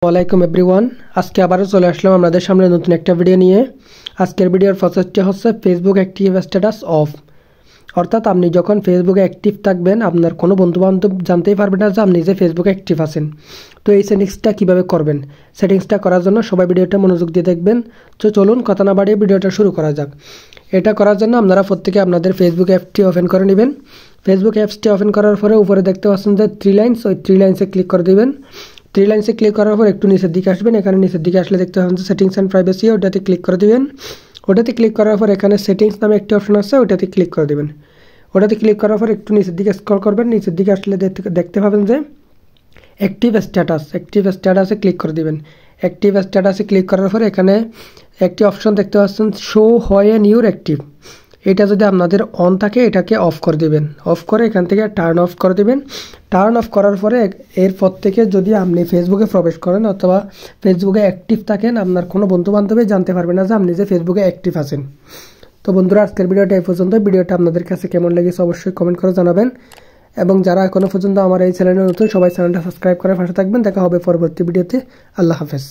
ওয়ালাইকুম এভরিওয়ান। আজকে আবারও চলে আসলাম আপনাদের সামনে নতুন একটা ভিডিও নিয়ে। আজকের ভিডিওর প্রসেসটি হচ্ছে ফেসবুক অ্যাক্টিভ স্ট্যাটাস অফ। অর্থাৎ আপনি যখন ফেসবুকে অ্যাক্টিভ থাকবেন আপনার কোনো বন্ধুবান্ধব জানতেই পারবে না যে আপনি যে ফেসবুকে অ্যাক্টিভ আছেন। তো এই সেটিংসটা কীভাবে করবেন, সেটিংসটা করার জন্য সবাই ভিডিওটা মনোযোগ দিয়ে দেখবেন। তো চলুন কথা না বাড়িয়ে ভিডিওটা শুরু করা যাক। এটা করার জন্য আপনারা প্রত্যেকে আপনাদের ফেসবুক অ্যাপটি ওপেন করে নেবেন। ফেসবুক অ্যাপসটি ওপেন করার পরে উপরে দেখতে পাচ্ছেন যে 3 লাইনস, ওই 3 লাইনসে ক্লিক করে দেবেন। 3 লাইনসে ক্লিক করার পর একটু নিচের দিকে আসবেন। এখানে নিচের দিকে আসলে দেখতে পাবেন যে সেটিংস অ্যান্ড প্রাইভেসি, ওটাতে ক্লিক করে দেবেন। ওটাতে ক্লিক করার পর এখানে সেটিংস নামে একটি অপশন আছে, ওটাতে ক্লিক করে দেবেন। ওটাতে ক্লিক করার পর একটু নিচের দিকে স্ক্রল করবেন। নিচের দিকে আসলে দেখতে পাবেন যে অ্যাক্টিভ স্ট্যাটাসে ক্লিক করে দেবেন। অ্যাক্টিভ স্ট্যাটাসে ক্লিক করার পর এখানে একটি অপশন দেখতে পাচ্ছেন শো হোয়েন ইউর অ্যাক্টিভ। এটা যদি আপনাদের অন থাকে এটাকে অফ করে দেবেন। অফ করে এখান থেকে টার্ন অফ করে দেবেন। টার্ন অফ করার পরে এরপর থেকে যদি আপনি ফেসবুকে প্রবেশ করেন অথবা ফেসবুকে অ্যাক্টিভ থাকেন আপনার কোনো বন্ধুবান্ধবই জানতে পারবে না যে আপনি যে ফেসবুকে অ্যাক্টিভ আছেন। তো বন্ধুরা, আজকের ভিডিওটা এই পর্যন্ত। ভিডিওটা আপনাদের কাছে কেমন লেগেছে অবশ্যই কমেন্ট করে জানাবেন, এবং যারা এখনও পর্যন্ত আমার এই চ্যানেলে নতুন সবাই চ্যানেলটা সাবস্ক্রাইব করে পাশে থাকবেন। দেখা হবে পরবর্তী ভিডিওতে। আল্লাহ হাফেজ।